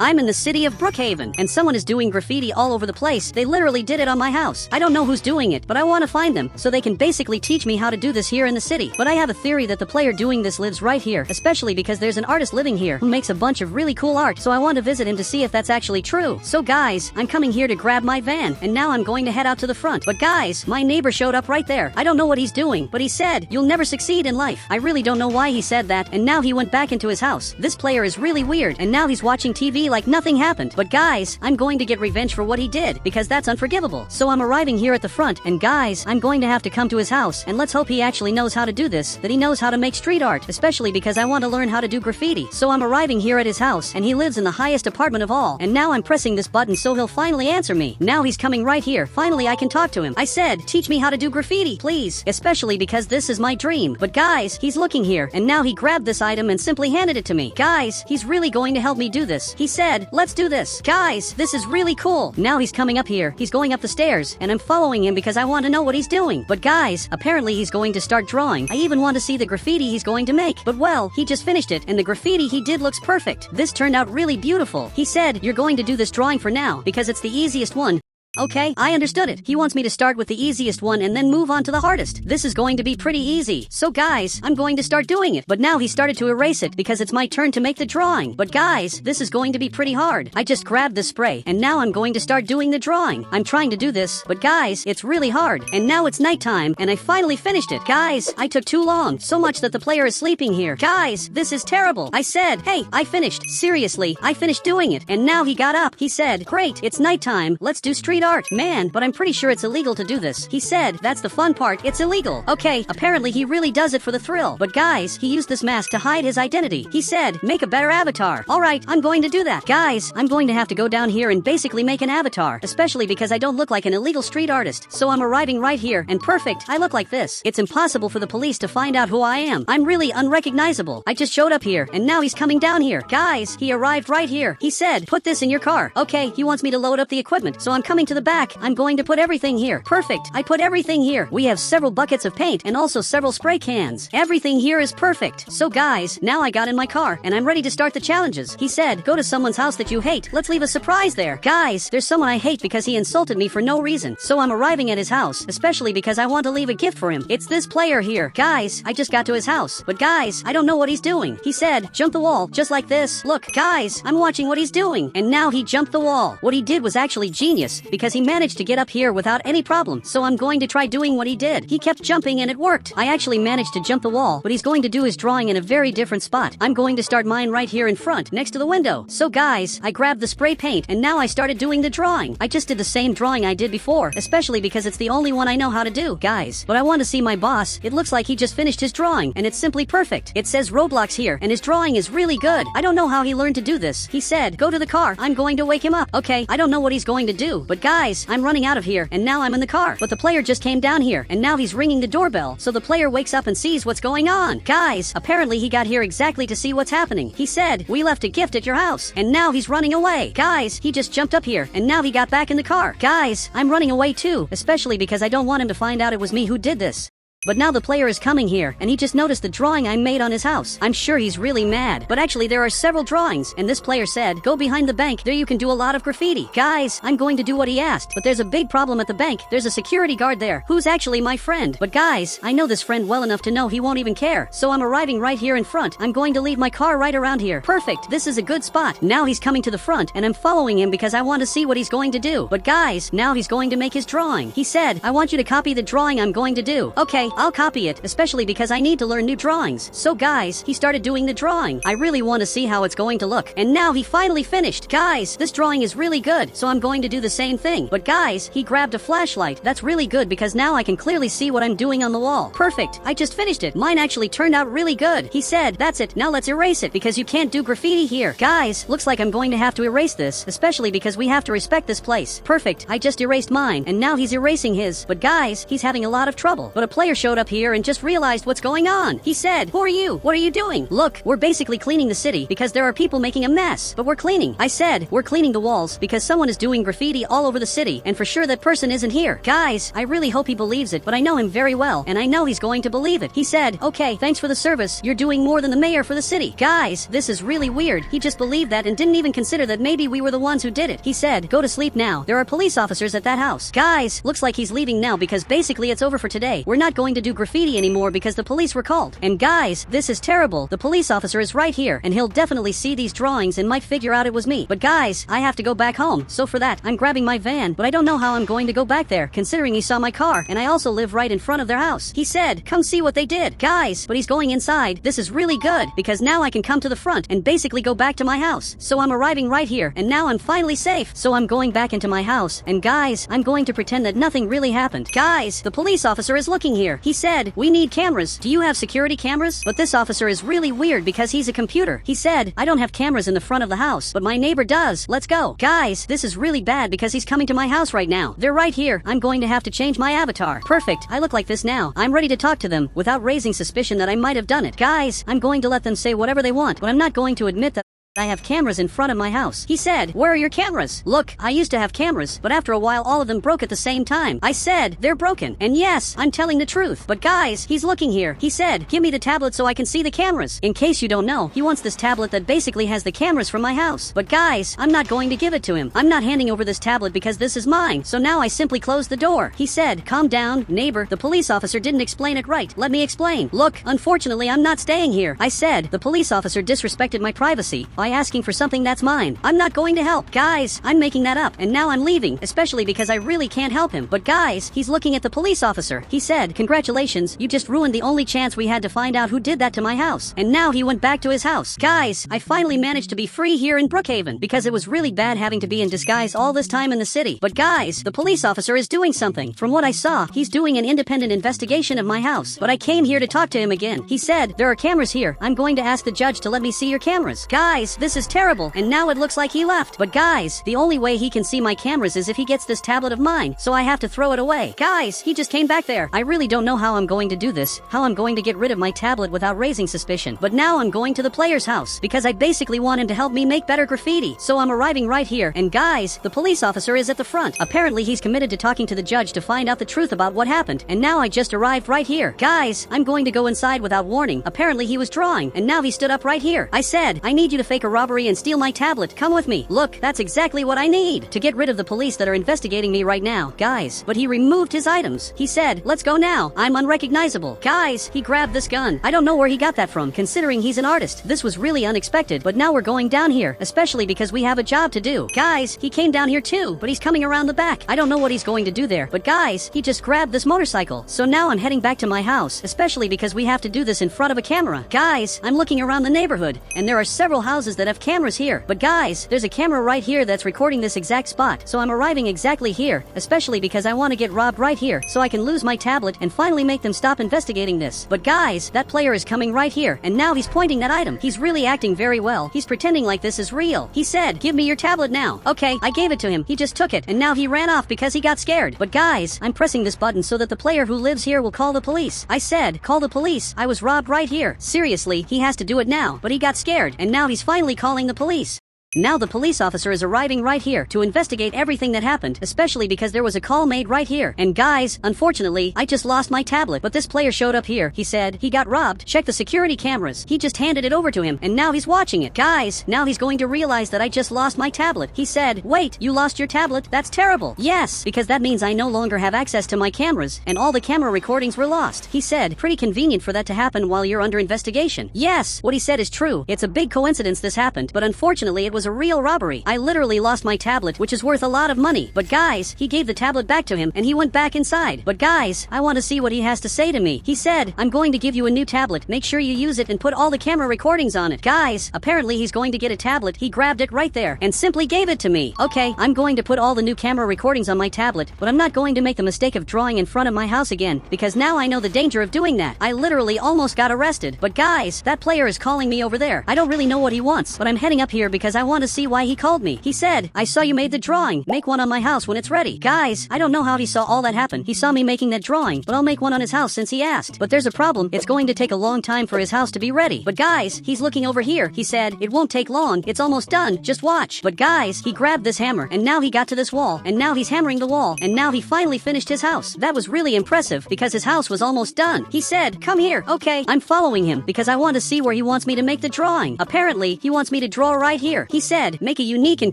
I'm in the city of Brookhaven, and someone is doing graffiti all over the place. They literally did it on my house. I don't know who's doing it, but I want to find them, so they can basically teach me how to do this here in the city. But I have a theory that the player doing this lives right here, especially because there's an artist living here who makes a bunch of really cool art, so I want to visit him to see if that's actually true. So guys, I'm coming here to grab my van, and now I'm going to head out to the front. But guys, my neighbor showed up right there. I don't know what he's doing, but he said, "You'll never succeed in life." I really don't know why he said that, and now he went back into his house. This player is really weird, and now he's watching TV like nothing happened. But guys, I'm going to get revenge for what he did, because that's unforgivable. So I'm arriving here at the front, and guys, I'm going to have to come to his house, and let's hope he actually knows how to do this, that he knows how to make street art, especially because I want to learn how to do graffiti. So I'm arriving here at his house, and he lives in the highest apartment of all, and now I'm pressing this button so he'll finally answer me. Now he's coming right here. Finally I can talk to him. I said, "Teach me how to do graffiti, please," especially because this is my dream. But guys, he's looking here, and now he grabbed this item and simply handed it to me. Guys, he's really going to help me do this. He said, "Let's do this." Guys, this is really cool. Now he's coming up here. He's going up the stairs, and I'm following him because I want to know what he's doing. But guys, apparently he's going to start drawing. I even want to see the graffiti he's going to make. But well, he just finished it, and the graffiti he did looks perfect. This turned out really beautiful. He said, "You're going to do this drawing for now, because it's the easiest one." Okay, I understood it. He wants me to start with the easiest one and then move on to the hardest. This is going to be pretty easy. So guys, I'm going to start doing it. But now he started to erase it because it's my turn to make the drawing. But guys, this is going to be pretty hard. I just grabbed the spray, and now I'm going to start doing the drawing. I'm trying to do this, but guys, it's really hard. And now it's nighttime, and I finally finished it. Guys, I took too long. So much that the player is sleeping here. Guys, this is terrible. I said, "Hey, I finished." Seriously, I finished doing it. And now he got up. He said, "Great, it's nighttime. Let's do street art." Man, but I'm pretty sure it's illegal to do this. He said, "That's the fun part, it's illegal." Okay, apparently he really does it for the thrill. But guys, he used this mask to hide his identity. He said, "Make a better avatar." Alright, I'm going to do that. Guys, I'm going to have to go down here and basically make an avatar, especially because I don't look like an illegal street artist. So I'm arriving right here, and perfect, I look like this. It's impossible for the police to find out who I am. I'm really unrecognizable. I just showed up here, and now he's coming down here. Guys, he arrived right here. He said, "Put this in your car." Okay, he wants me to load up the equipment, so I'm coming to the back. I'm going to put everything here. Perfect. I put everything here. We have several buckets of paint and also several spray cans. Everything here is perfect. So guys, now I got in my car and I'm ready to start the challenges. He said, "Go to someone's house that you hate. Let's leave a surprise there." Guys, there's someone I hate because he insulted me for no reason. So I'm arriving at his house, especially because I want to leave a gift for him. It's this player here. Guys, I just got to his house. But guys, I don't know what he's doing. He said, "Jump the wall, just like this." Look, guys, I'm watching what he's doing. And now he jumped the wall. What he did was actually genius because he managed to get up here without any problem. So I'm going to try doing what he did. He kept jumping and it worked. I actually managed to jump the wall, but he's going to do his drawing in a very different spot. I'm going to start mine right here in front, next to the window. So guys, I grabbed the spray paint and now I started doing the drawing. I just did the same drawing I did before, especially because it's the only one I know how to do, guys. But I want to see my boss. It looks like he just finished his drawing and it's simply perfect. It says Roblox here and his drawing is really good. I don't know how he learned to do this. He said, "Go to the car. I'm going to wake him up." Okay, I don't know what he's going to do, but guys, I'm running out of here and now I'm in the car. But the player just came down here, and now he's ringing the doorbell, so the player wakes up and sees what's going on. Guys, apparently he got here exactly to see what's happening. He said, "We left a gift at your house," and now he's running away. Guys, he just jumped up here, and now he got back in the car. Guys, I'm running away too, especially because I don't want him to find out it was me who did this. But now the player is coming here, and he just noticed the drawing I made on his house. I'm sure he's really mad. But actually there are several drawings, and this player said, "Go behind the bank, there you can do a lot of graffiti." Guys, I'm going to do what he asked, but there's a big problem at the bank. There's a security guard there, who's actually my friend. But guys, I know this friend well enough to know he won't even care. So I'm arriving right here in front. I'm going to leave my car right around here. Perfect, this is a good spot. Now he's coming to the front, and I'm following him because I want to see what he's going to do. But guys, now he's going to make his drawing. He said, "I want you to copy the drawing I'm going to do." Okay, I'll copy it, especially because I need to learn new drawings. So guys, he started doing the drawing. I really want to see how it's going to look. And now he finally finished. Guys, this drawing is really good, so I'm going to do the same thing. But guys, he grabbed a flashlight. That's really good because now I can clearly see what I'm doing on the wall. Perfect, I just finished it. Mine actually turned out really good. He said, "That's it, now let's erase it because you can't do graffiti here." Guys, looks like I'm going to have to erase this, especially because we have to respect this place. Perfect, I just erased mine, and now he's erasing his. But guys, he's having a lot of trouble. But a player showed up here and just realized what's going on. He said, "Who are you? What are you doing?" "Look, we're basically cleaning the city because there are people making a mess, but we're cleaning." I said, "We're cleaning the walls because someone is doing graffiti all over the city, and for sure that person isn't here." Guys, I really hope he believes it, but I know him very well, and I know he's going to believe it. He said, "Okay, thanks for the service. You're doing more than the mayor for the city." Guys, this is really weird. He just believed that and didn't even consider that maybe we were the ones who did it. He said, "Go to sleep now. There are police officers at that house." Guys, looks like he's leaving now because basically it's over for today. We're not going to do graffiti anymore because the police were called. And guys, this is terrible. The police officer is right here, and he'll definitely see these drawings and might figure out it was me. But guys, I have to go back home, so for that, I'm grabbing my van, but I don't know how I'm going to go back there, considering he saw my car, and I also live right in front of their house. He said, "Come see what they did." Guys, but he's going inside. This is really good, because now I can come to the front and basically go back to my house. So I'm arriving right here, and now I'm finally safe. So I'm going back into my house, and guys, I'm going to pretend that nothing really happened. Guys, the police officer is looking here. He said, "We need cameras. Do you have security cameras?" But this officer is really weird because he's a computer. He said, "I don't have cameras in the front of the house, but my neighbor does. Let's go." Guys, this is really bad because he's coming to my house right now. They're right here. I'm going to have to change my avatar. Perfect. I look like this now. I'm ready to talk to them without raising suspicion that I might have done it. Guys, I'm going to let them say whatever they want, but I'm not going to admit that I have cameras in front of my house. He said, "Where are your cameras?" Look, I used to have cameras, but after a while all of them broke at the same time. I said, "They're broken." And yes, I'm telling the truth. But guys, he's looking here. He said, "Give me the tablet so I can see the cameras." In case you don't know, he wants this tablet that basically has the cameras from my house. But guys, I'm not going to give it to him. I'm not handing over this tablet because this is mine. So now I simply close the door. He said, "Calm down, neighbor. The police officer didn't explain it right. Let me explain. Look, unfortunately, I'm not staying here." I said, "The police officer disrespected my privacy by asking for something that's mine. I'm not going to help." Guys, I'm making that up, and now I'm leaving, especially because I really can't help him. But guys, he's looking at the police officer. He said, "Congratulations, you just ruined the only chance we had to find out who did that to my house." And now he went back to his house. Guys, I finally managed to be free here in Brookhaven because it was really bad having to be in disguise all this time in the city. But guys, the police officer is doing something. From what I saw, he's doing an independent investigation of my house. But I came here to talk to him again. He said, "There are cameras here. I'm going to ask the judge to let me see your cameras." Guys, this is terrible, and now it looks like he left. But guys, the only way he can see my cameras is if he gets this tablet of mine, so I have to throw it away. Guys, he just came back there. I really don't know how I'm going to do this, how I'm going to get rid of my tablet without raising suspicion. But now I'm going to the player's house, because I basically want him to help me make better graffiti. So I'm arriving right here, and guys, the police officer is at the front. Apparently he's committed to talking to the judge to find out the truth about what happened, and now I just arrived right here. Guys, I'm going to go inside without warning. Apparently he was drawing, and now he stood up right here. I said, "I need you to fake a robbery and steal my tablet. Come with me." Look, that's exactly what I need to get rid of the police that are investigating me right now. Guys, but he removed his items. He said, "Let's go now. I'm unrecognizable." Guys, he grabbed this gun. I don't know where he got that from, considering he's an artist. This was really unexpected, but now we're going down here, especially because we have a job to do. Guys, he came down here too, but he's coming around the back. I don't know what he's going to do there, but guys, he just grabbed this motorcycle. So now I'm heading back to my house, especially because we have to do this in front of a camera. Guys, I'm looking around the neighborhood, and there are several houses that have cameras here. But guys, there's a camera right here that's recording this exact spot, so I'm arriving exactly here, especially because I want to get robbed right here, so I can lose my tablet and finally make them stop investigating this. But guys, that player is coming right here, and now he's pointing that item. He's really acting very well. He's pretending like this is real. He said, "Give me your tablet now." Okay, I gave it to him. He just took it, and now he ran off because he got scared. But guys, I'm pressing this button so that the player who lives here will call the police. I said, "Call the police. I was robbed right here." Seriously, he has to do it now, but he got scared, and now he's finally calling the police. Now the police officer is arriving right here to investigate everything that happened, especially because there was a call made right here. And guys, unfortunately, I just lost my tablet, but this player showed up here. He said he got robbed. Check the security cameras. He just handed it over to him, and now he's watching it. Guys, now he's going to realize that I just lost my tablet. He said, "Wait, you lost your tablet? That's terrible." Yes, because that means I no longer have access to my cameras, and all the camera recordings were lost. He said, "Pretty convenient for that to happen while you're under investigation." Yes, what he said is true. It's a big coincidence this happened, but unfortunately it was a real robbery. I literally lost my tablet, which is worth a lot of money. But guys, he gave the tablet back to him, and he went back inside. But guys, I want to see what he has to say to me. He said, "I'm going to give you a new tablet. Make sure you use it and put all the camera recordings on it." Guys, apparently he's going to get a tablet. He grabbed it right there and simply gave it to me. Okay, I'm going to put all the new camera recordings on my tablet, but I'm not going to make the mistake of drawing in front of my house again, because now I know the danger of doing that. I literally almost got arrested. But guys, that player is calling me over there. I don't really know what he wants, but I'm heading up here because I want to see why he called me. He said, I saw you made the drawing. Make one on my house when it's ready. Guys, I don't know how he saw all that happen. He saw me making that drawing, but I'll make one on his house since he asked. But there's a problem. It's going to take a long time for his house to be ready. But guys, he's looking over here. He said, it won't take long. It's almost done. Just watch. But guys, he grabbed this hammer, and now he got to this wall, and now he's hammering the wall, and now he finally finished his house. That was really impressive because his house was almost done. He said, come here. Okay, I'm following him because I want to see where he wants me to make the drawing. Apparently, he wants me to draw right here. He said, make a unique and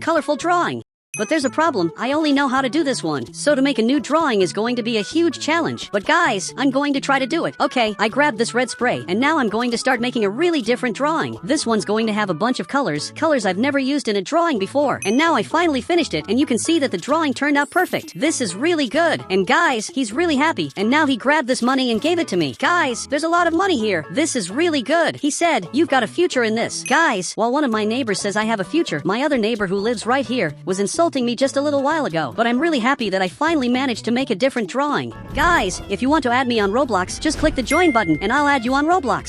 colorful drawing. But there's a problem. I only know how to do this one. So to make a new drawing is going to be a huge challenge. But guys, I'm going to try to do it. Okay, I grabbed this red spray, and now I'm going to start making a really different drawing. This one's going to have a bunch of colors I've never used in a drawing before. And now I finally finished it, and you can see that the drawing turned out perfect. This is really good. And guys, he's really happy. And now he grabbed this money and gave it to me. Guys, there's a lot of money here. This is really good. He said, you've got a future in this. Guys, while one of my neighbors says I have a future, my other neighbor who lives right here was insulting me just a little while ago, but I'm really happy that I finally managed to make a different drawing. Guys, if you want to add me on Roblox, just click the join button and I'll add you on Roblox.